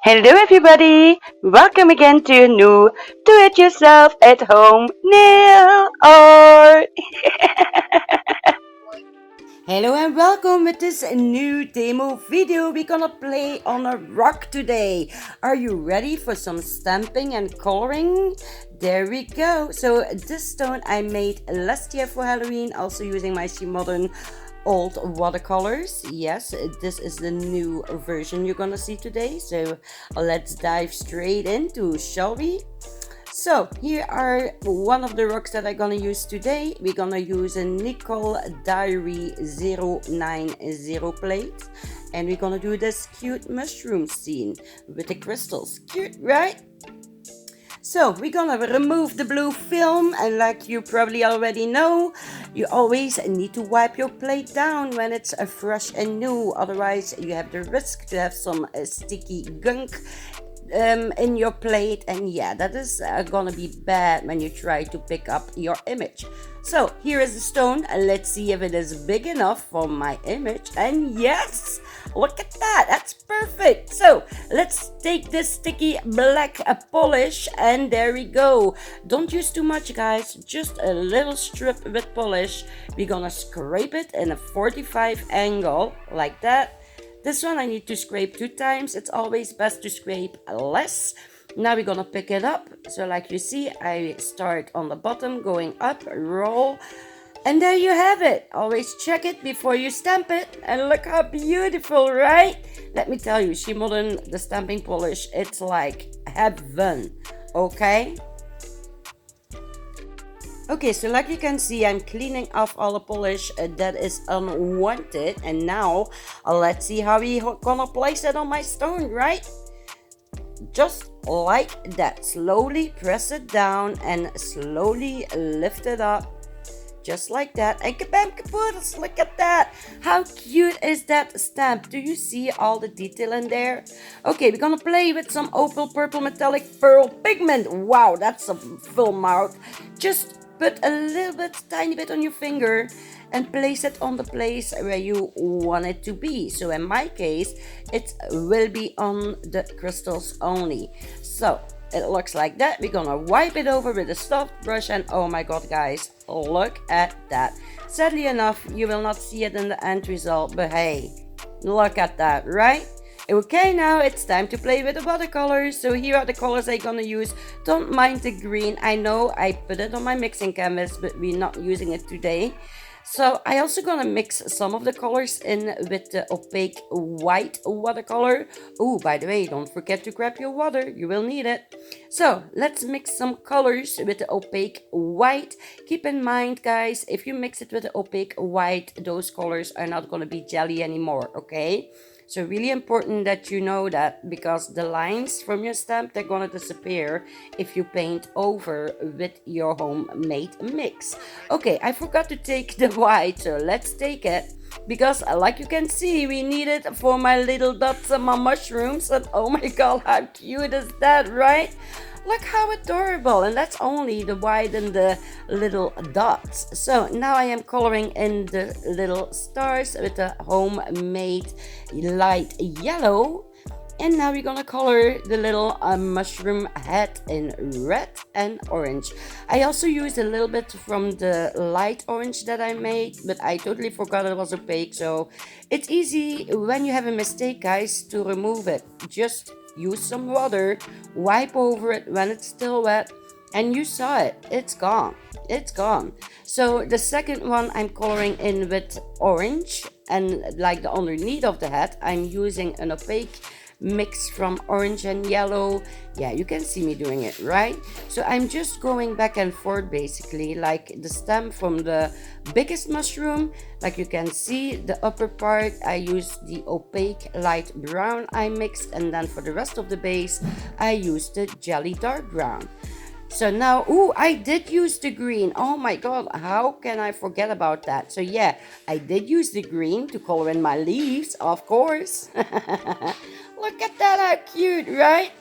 Hello everybody! Welcome again to a new do-it-yourself at home nail art! Hello and welcome with this new demo video. We're gonna play on a rock today. Are you ready for some stamping and coloring? There we go. So this stone I made last year for Halloween, also using my Shemodern old watercolors. Yes, this is the new version you're gonna see today. So let's dive straight into, shall we? So here are one of the rocks that I'm gonna use today. We're gonna use a nickel diary 090 plate, and we're gonna do this cute mushroom scene with the crystals. Cute, right? So we're gonna remove the blue film, and like you probably already know, you always need to wipe your plate down when it's fresh and new, otherwise you have the risk to have some sticky gunk in your plate, and yeah, that is gonna be bad when you try to pick up your image. So here is the stone, and let's see if it is big enough for my image. And yes, look at that, that's perfect. So let's take this sticky black polish, and there we go. Don't use too much, guys, just a little strip with polish. We're gonna scrape it in a 45 angle like that. This one I need to scrape 2 times. It's always best to scrape less. Now we're gonna pick it up. So like you see, I start on the bottom, going up, roll, and there you have it. Always check it before you stamp it. And look how beautiful, right? Let me tell you, Shemodern, the stamping polish, it's like heaven, okay? Okay, so like you can see, I'm cleaning off all the polish that is unwanted. And now, let's see how we gonna place it on my stone, right? Just like that. Slowly press it down and slowly lift it up. Just like that. And kabam kapoodles, look at that. How cute is that stamp? Do you see all the detail in there? Okay, we're gonna play with some opal purple metallic pearl pigment. Wow, that's a full mouth. Just put a little bit, tiny bit on your finger and place it on the place where you want it to be. So in my case, it will be on the crystals only. So it looks like that. We're gonna wipe it over with a soft brush, and oh my god, guys, look at that. Sadly enough, you will not see it in the end result, but hey, look at that, right? Okay, now it's time to play with the watercolors. So here are the colors I'm gonna use. Don't mind the green. I know I put it on my mixing canvas, but we're not using it today. So I also gonna mix some of the colors in with the opaque white watercolor. Oh, by the way, don't forget to grab your water. You will need it. So let's mix some colors with the opaque white. Keep in mind, guys, if you mix it with the opaque white, those colors are not gonna be jelly anymore, okay? So really important that you know that, because the lines from your stamp, they're gonna disappear if you paint over with your homemade mix. Okay, I forgot to take the white, so let's take it. Because like you can see, we need it for my little dots and my mushrooms. And oh my god, how cute is that, right? Look how adorable, and that's only the white and the little dots. So now I am coloring in the little stars with the homemade light yellow. And now we're gonna color the little mushroom head in red and orange. I also used a little bit from the light orange that I made, but I totally forgot it was opaque. So it's easy when you have a mistake, guys, to remove it. Just use some water, wipe over it when it's still wet, and you saw it. It's gone. It's gone. So the second one I'm coloring in with orange, and like the underneath of the head, I'm using an opaque mix from orange and yellow. Yeah, you can see me doing it, right? So I'm just going back and forth, basically like the stem from the biggest mushroom. Like you can see, the upper part I used the opaque light brown I mixed, and then for the rest of the base I used the jelly dark brown. So now, oh, I did use the green. Oh my god, how can I forget about that? So yeah, I did use the green to color in my leaves, of course. Look at that, how cute, right?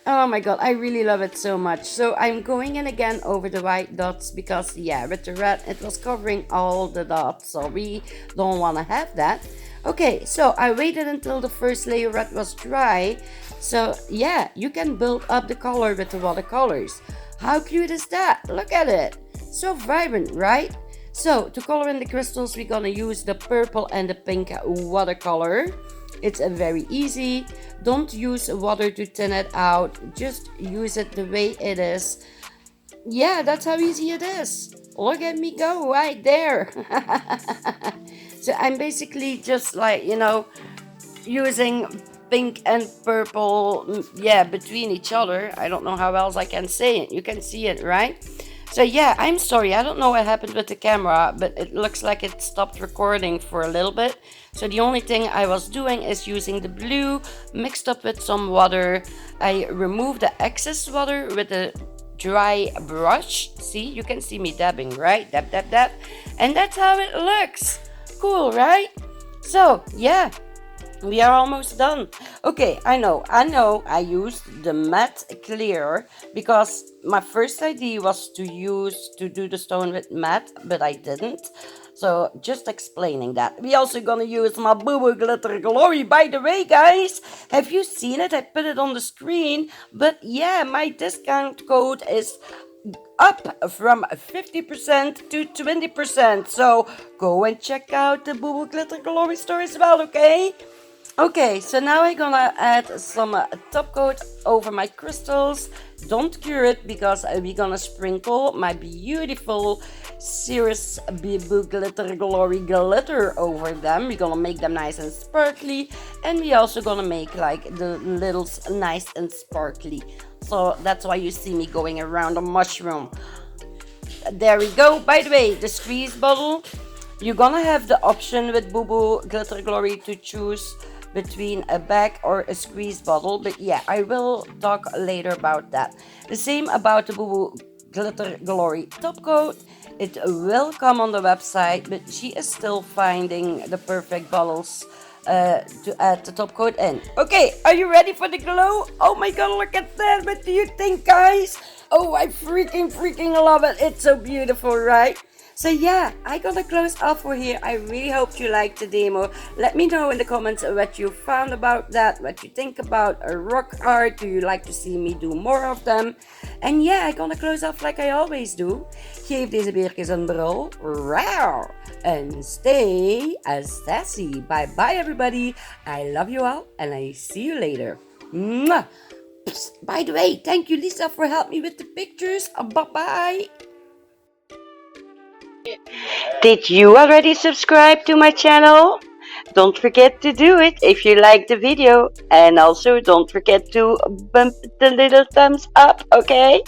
Oh my god, I really love it so much. So I'm going in again over the white dots, because yeah, with the red it was covering all the dots, so we don't want to have that. Okay, so I waited until the first layer red was dry, So yeah, you can build up the color with the watercolors. How cute is that? Look at it. So vibrant, right? So to color in the crystals, we're gonna use the purple and the pink watercolor. It's very easy. Don't use water to thin it out. Just use it the way it is. Yeah, that's how easy it is. Look at me go right there. So I'm basically just like, using pink and purple, yeah, between each other. I don't know how else I can say it. You can see it, right? So yeah, I'm sorry, I don't know what happened with the camera, but it looks like it stopped recording for a little bit. So the only thing I was doing is using the blue mixed up with some water. I removed the excess water with a dry brush. See, you can see me dabbing, right? Dab, dab, dab. And that's how it looks. Cool, right? So yeah, we are almost done. Okay, I know I used the matte clear because my first idea was to do the stone with matte, but I didn't. So just explaining that. We also gonna use my Boo Boo Glitter Glory. By the way, guys, have you seen it? I put it on the screen. But yeah, my discount code is up from 50% to 20%. So go and check out the Boo Boo Glitter Glory store as well, okay? Okay, so now I'm gonna add some top coat over my crystals. Don't cure it because we're gonna sprinkle my beautiful Cirrus Boo Glitter Glory glitter over them. We're gonna make them nice and sparkly, and we're also gonna make like the littles nice and sparkly. So that's why you see me going around the mushroom. There we go. By the way, the squeeze bottle, you're gonna have the option with Boo Boo Glitter Glory to choose between a bag or a squeeze bottle, but yeah, I will talk later about that. The same about the Boo Boo Glitter Glory top coat. It will come on the website, but she is still finding the perfect bottles to add the top coat in. Okay, are you ready for the glow? Oh my god, look at that. What do you think, guys? Oh, I freaking love it. It's so beautiful, right? So yeah, I gotta close off for here. I really hope you liked the demo. Let me know in the comments what you found about that, what you think about rock art. Do you like to see me do more of them? And yeah, I'm gonna close off like I always do. Geef deze beertjes een brul. Wow! And stay as sassy. Bye bye everybody. I love you all and I see you later. Mwah! Psst, by the way, thank you Lisa for helping me with the pictures. Bye bye. Did you already subscribe to my channel? Don't forget to do it if you like the video, and also don't forget to bump the little thumbs up, okay?